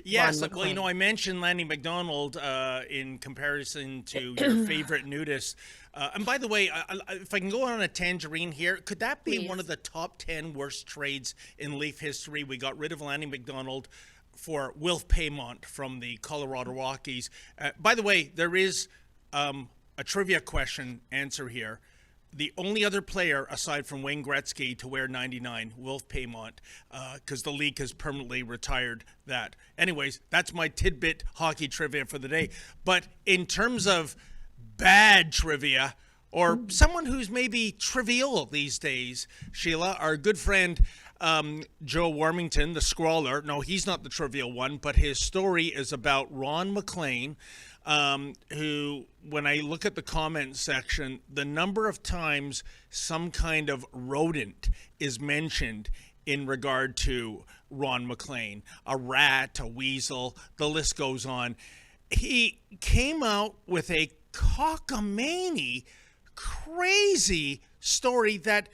Ron Yes, well, MacLean. I mentioned Lanny McDonald in comparison to your favorite nudist. And by the way, if I can go on a tangerine here, could that be one of Please. the top 10 worst trades in Leaf history? We got rid of Lanny McDonald for Wilf Paymont from the Colorado Rockies. By the way, there is a trivia question answer here. The only other player aside from Wayne Gretzky to wear 99, Wilf Paymont, because the league has permanently retired that. Anyways, that's my tidbit hockey trivia for the day. But in terms of bad trivia, or someone who's maybe trivial these days, Sheila, our good friend Joe Warmington, the scrawler. No, he's not the trivial one, but his story is about Ron MacLean, who, when I look at the comment section, the number of times some kind of rodent is mentioned in regard to Ron MacLean, a rat, a weasel, the list goes on. He came out with a cockamamie, crazy story that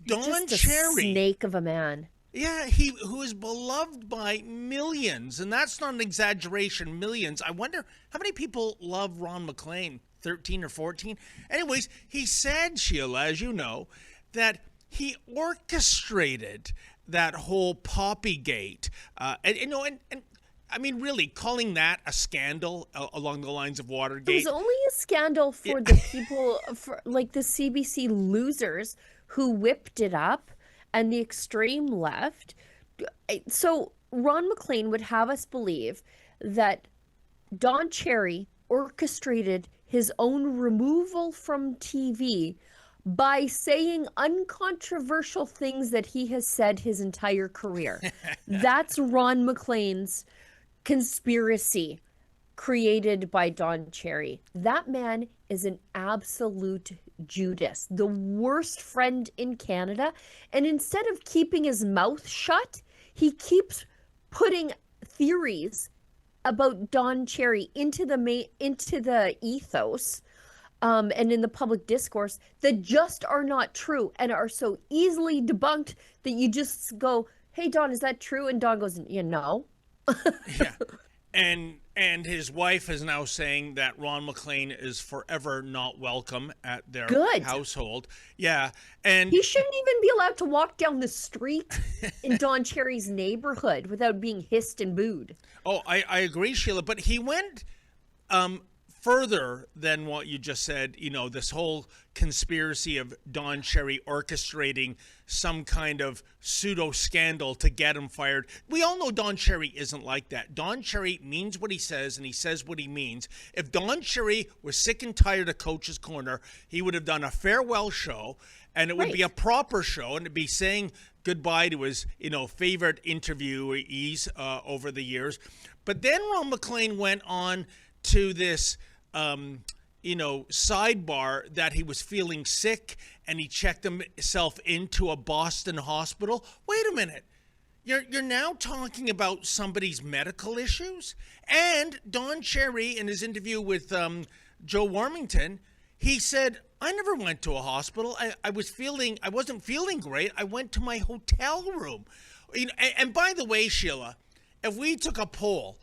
Don Just a Cherry, snake of a man. yeah, who is beloved by millions, and that's not an exaggeration, millions. I wonder how many people love Ron MacLean, 13 or 14. Anyways, he said, Sheila, as you know, that he orchestrated that whole Poppygate. And I mean, really, calling that a scandal along the lines of It was Watergate. only a scandal for the people, for like the CBC losers who whipped it up and the extreme left. So Ron MacLean would have us believe that Don Cherry orchestrated his own removal from TV by saying uncontroversial things that he has said his entire career. That's Ron MacLean's conspiracy created by Don Cherry. That man is an absolute Judas, the worst friend in Canada. And instead of keeping his mouth shut, he keeps putting theories about Don Cherry into the ethos, and in the public discourse that just are not true and are so easily debunked that you just go, "Hey Don, is that true?" And Don goes, "You know." Yeah. And his wife is now saying that Ron MacLean is forever not welcome at their Good. household. Yeah. And He shouldn't even be allowed to walk down the street in Don Cherry's neighborhood without being hissed and booed. oh, I agree, Sheila, but he went further than what you just said. This whole conspiracy of Don Cherry orchestrating some kind of pseudo scandal to get him fired. We all know Don Cherry isn't like that. Don Cherry means what he says, and he says what he means. If Don Cherry was sick and tired of Coach's Corner, he would have done a farewell show, and it would be a Right. proper show, and it'd be saying goodbye to his, favorite interviewees over the years. But then Ron MacLean went on to this sidebar that he was feeling sick and he checked himself into a Boston hospital. Wait a minute. You're now talking about somebody's medical issues? And Don Cherry, in his interview with Joe Warmington, he said, I never went to a hospital. I wasn't feeling great. I went to my hotel room. And by the way, Sheila, if we took a poll,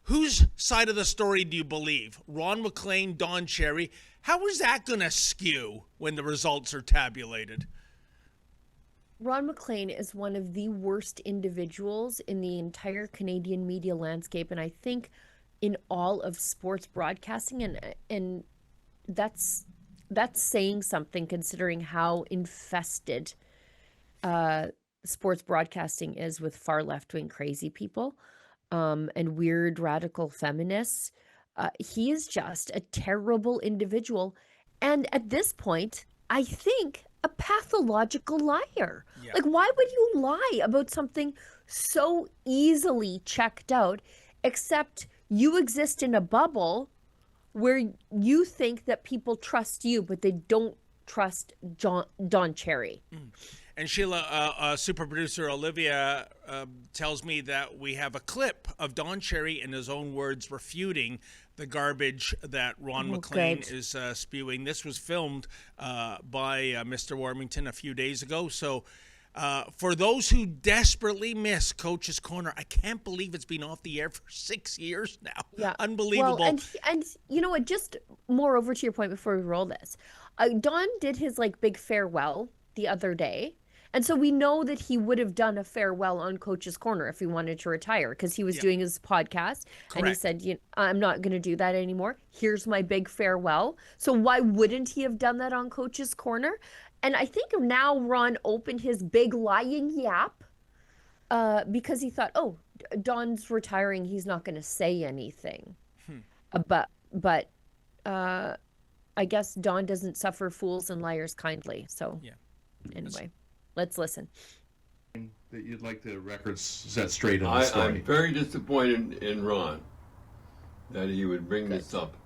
whose side of the story do you believe? Ron MacLean, Don Cherry? How is that going to skew when the results are tabulated? Ron MacLean is one of the worst individuals in the entire Canadian media landscape, and I think in all of sports broadcasting, and that's saying something considering how infested sports broadcasting is with far left-wing crazy people, and weird radical feminists. He is just a terrible individual, and at this point, I think a pathological liar. Yeah. Like, why would you lie about something so easily checked out, except you exist in a bubble where you think that people trust you, but they don't trust Don Cherry. And Sheila, super producer Olivia tells me that we have a clip of Don Cherry, in his own words, refuting the garbage that Ron MacLean good. is spewing. This was filmed by Mr. Warmington a few days ago. So For those who desperately miss Coach's Corner, I can't believe it's been off the air for 6 years now. Yeah. Well, Unbelievable. and you know what? Just moreover to your point before we roll this, Don did his like big farewell the other day, and so we know that he would have done a farewell on Coach's Corner if he wanted to retire because he was Yeah, doing his podcast and he correct. said, I'm not going to do that anymore. Here's my big farewell." So why wouldn't he have done that on Coach's Corner? And I think now Ron opened his big lying yap because he thought, oh, Don's retiring, he's not going to say anything. But I guess Don doesn't suffer fools and liars kindly. So Yeah. anyway, let's listen. That you'd like the records set straight on the I'm story. very disappointed in Ron that he would bring this up,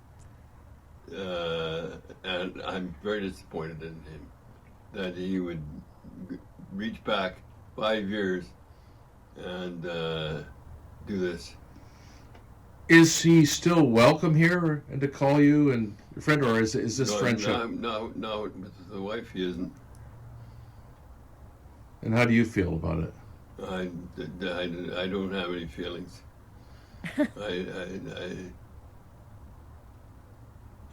and I'm very disappointed in him that he would reach back 5 years and do this. Is he still welcome here and to call you and your friend, or is this No, friendship? no, with the wife he isn't. And how do you feel about it? I don't have any feelings.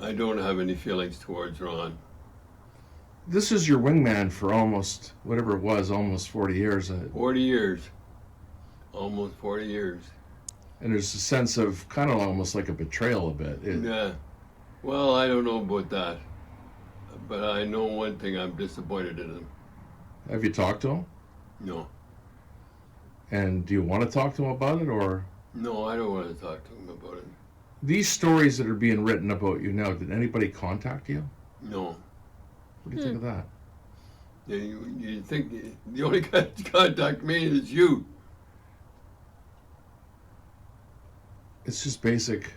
I don't have any feelings towards Ron. This is your wingman for almost, whatever it was, almost 40 years. 40 years. Almost 40 years. And there's a sense of kind of almost like a betrayal a bit. Yeah. Well, I don't know about that. But I know one thing, I'm disappointed in him. Have you talked to him? No. And do you want to talk to him about it, or? No, I don't want to talk to him about it. These stories that are being written about you now, did anybody contact you? No. What do you think of that? Yeah, you think the only guy to contact me is you. It's just basic.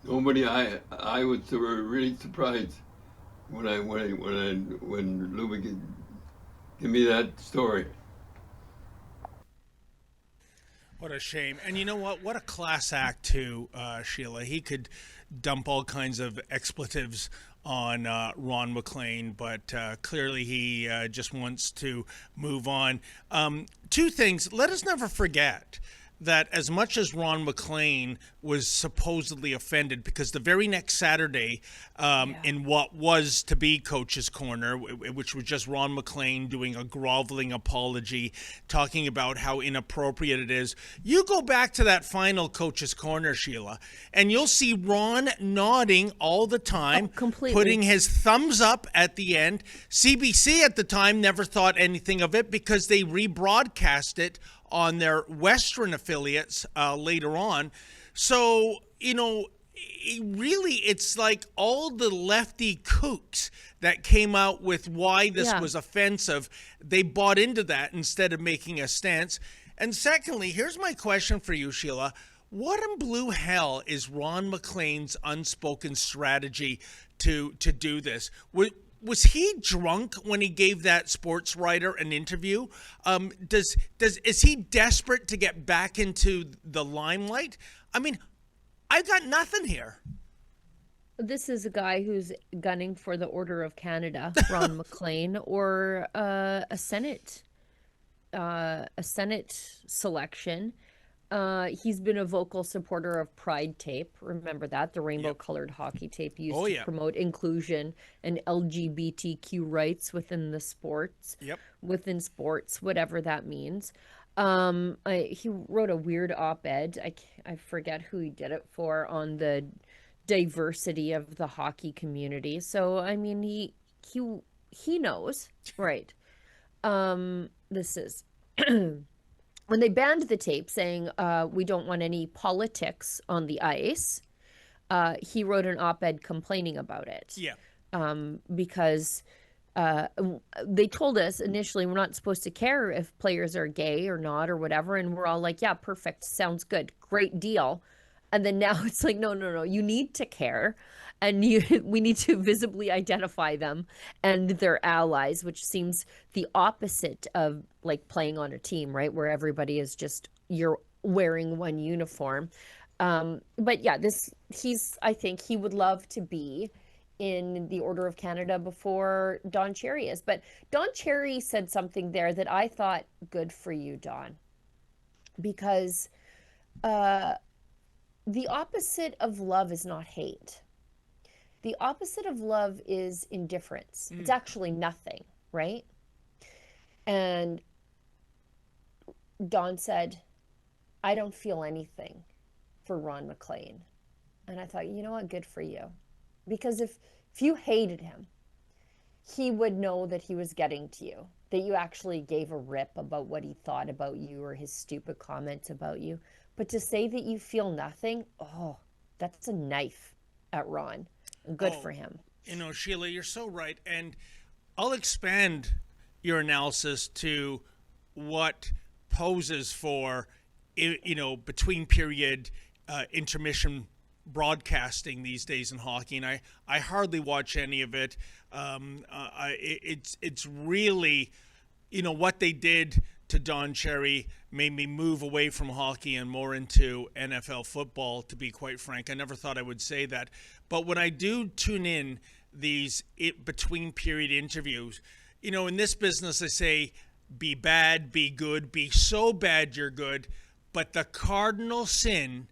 Nobody. I was really surprised when Luba give me that story. What a shame. And you know what? What a class act, too, Sheila. He could dump all kinds of expletives on Ron MacLean, but clearly he just wants to move on. Two things. Let us never forget that as much as Ron MacLean was supposedly offended, because the very next Saturday, in what was to be Coach's Corner, which was just Ron MacLean doing a groveling apology, talking about how inappropriate it is, you go back to that final Coach's Corner, Sheila, and you'll see Ron nodding all the time, completely. putting his thumbs up at the end. CBC at the time never thought anything of it because they rebroadcast it on their Western affiliates later on. So, it's like all the lefty kooks that came out with why this was offensive, they bought into that instead of making a stance. And secondly, here's my question for you, Sheila. What in blue hell is Ron MacLean's unspoken strategy to do this? Was he drunk when he gave that sports writer an interview? Is he desperate to get back into the limelight? I mean, I've got nothing here. This is a guy who's gunning for the Order of Canada, Ron MacLean, or a Senate selection. He's been a vocal supporter of Pride Tape. Remember that? The rainbow-colored hockey tape used to promote inclusion and LGBTQ rights within sports, whatever that means. He wrote a weird op-ed. I forget who he did it for, on the diversity of the hockey community. So, I mean, he knows, right? This is... When they banned the tape saying we don't want any politics on the ice, he wrote an op-ed complaining about it. Yeah. Because they told us initially we're not supposed to care if players are gay or not or whatever. And we're all like, yeah, perfect. Sounds good. Great deal. And then now it's like, no. You need to care. And we need to visibly identify them and their allies, which seems the opposite of like playing on a team, right? Where everybody is just, you're wearing one uniform. But yeah, I think he would love to be in the Order of Canada before Don Cherry is. But Don Cherry said something there that I thought, good for you, Don, because the opposite of love is not hate. The opposite of love is indifference. It's actually nothing, right? And Don said, I don't feel anything for Ron MacLean. And I thought, you know what? Good for you. Because if you hated him, he would know that he was getting to you, that you actually gave a rip about what he thought about you or his stupid comments about you. But to say that you feel nothing, oh, that's a knife at Ron. Good for him. You know, Sheila, you're so right. And I'll expand your analysis to what poses for, you know, between period intermission broadcasting these days in hockey. And I hardly watch any of it. It's really, you know, what they did to Don Cherry made me move away from hockey and more into NFL football, to be quite frank. I never thought I would say that. But when I do tune in these between period interviews, you know, in this business, they say, be bad, be good, be so bad you're good. But the cardinal sin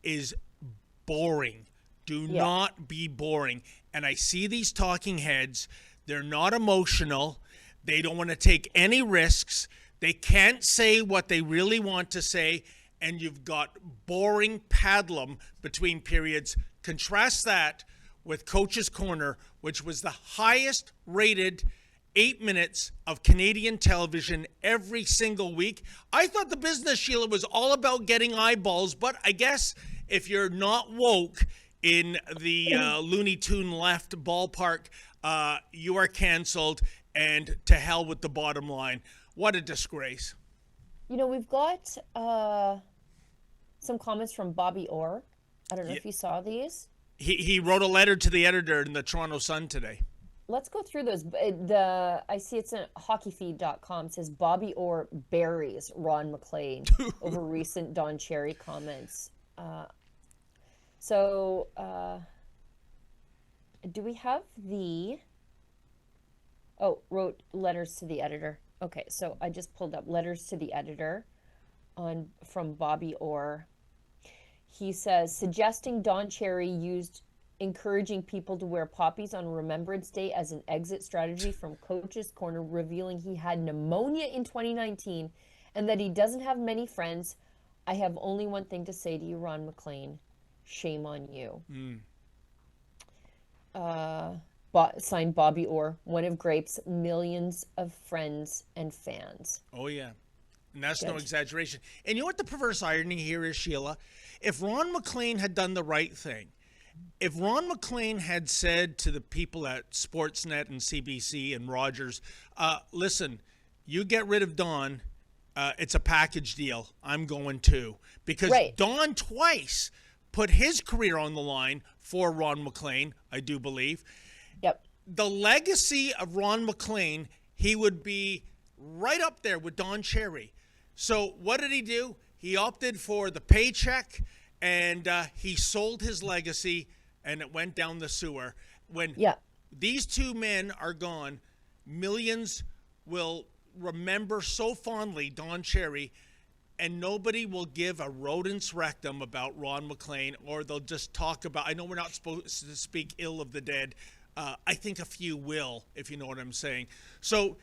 is boring. Do not be boring. And I see these talking heads. They're not emotional. They don't want to take any risks. They can't say what they really want to say. And you've got boring pablum between periods. Contrast that with Coach's Corner, which was the highest rated 8 minutes of Canadian television every single week. I thought the business, Sheila, was all about getting eyeballs, but I guess if you're not woke in the Looney Tune left ballpark, you are canceled, and to hell with the bottom line. What a disgrace. You know, we've got some comments from Bobby Orr. I don't know if you saw these. He wrote a letter to the editor in the Toronto Sun today. Let's go through those. I see it's in hockeyfeed.com. It says Bobby Orr buries Ron MacLean over recent Don Cherry comments. So do we have the... Oh, wrote letters to the editor. Okay, so I just pulled up letters to the editor from Bobby Orr. He says, suggesting Don Cherry used encouraging people to wear poppies on Remembrance Day as an exit strategy from Coach's Corner, revealing he had pneumonia in 2019 and that he doesn't have many friends. I have only one thing to say to you, Ron MacLean. Shame on you. Signed Bobby Orr, one of Grape's millions of friends and fans. Oh, yeah. And that's no exaggeration. And you know what the perverse irony here is, Sheila? If Ron MacLean had done the right thing, if Ron MacLean had said to the people at Sportsnet and CBC and Rogers, listen, you get rid of Don, it's a package deal. I'm going to. Because Don twice put his career on the line for Ron MacLean, I do believe. Yep. The legacy of Ron MacLean, he would be right up there with Don Cherry. So what did he do? He opted for the paycheck, and he sold his legacy, and it went down the sewer. When these two men are gone, millions will remember so fondly Don Cherry, and nobody will give a rodent's rectum about Ron MacLean, or they'll just talk about, I know we're not supposed to speak ill of the dead. I think a few will, if you know what I'm saying. So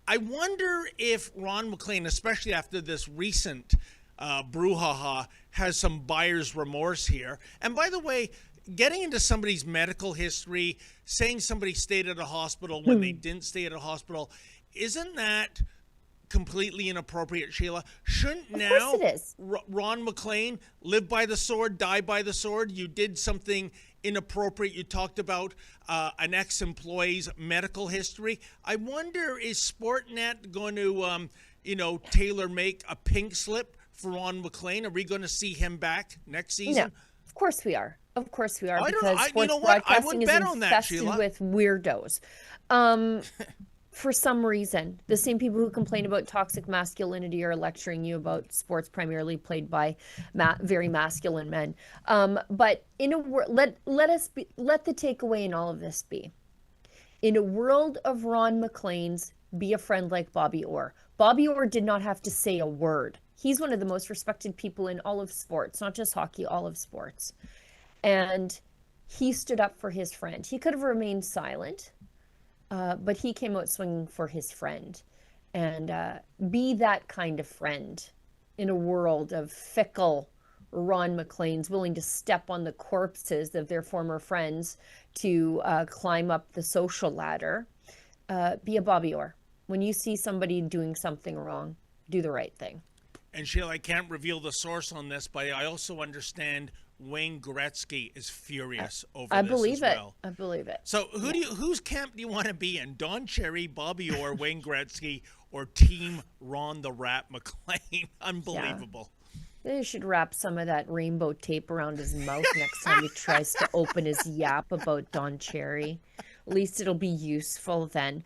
I wonder if Ron MacLean, especially after this recent brouhaha, has some buyer's remorse here. And by the way, getting into somebody's medical history, saying somebody stayed at a hospital when they didn't stay at a hospital, isn't that completely inappropriate, Sheila? Shouldn't now Ron MacLean live by the sword, die by the sword? You did something inappropriate. You talked about an ex-employee's medical history. I wonder, is Sportnet going to, tailor-make a pink slip for Ron MacLean? Are we going to see him back next season? No, of course we are. Of course we are. Because you sports know what? I broadcasting would is bet on that, infested Sheila. with weirdos. for some reason. The same people who complain about toxic masculinity are lecturing you about sports primarily played by very masculine men. But in a let the takeaway in all of this be, in a world of Ron MacLean's, be a friend like Bobby Orr. Bobby Orr did not have to say a word. He's one of the most respected people in all of sports, not just hockey, all of sports. And he stood up for his friend. He could have remained silent, but he came out swinging for his friend. And be that kind of friend in a world of fickle Ron MacLeans willing to step on the corpses of their former friends to climb up the social ladder. Be a Bobby Orr. When you see somebody doing something wrong, do the right thing. And Sheila, I can't reveal the source on this, but I also understand Wayne Gretzky is furious over I this believe as it. well. I believe it. So whose camp do you want to be in? Don Cherry, Bobby Orr, Wayne Gretzky, or Team Ron the Rat MacLean? Unbelievable. They should wrap some of that rainbow tape around his mouth next time he tries to open his yap about Don Cherry. At least it'll be useful then.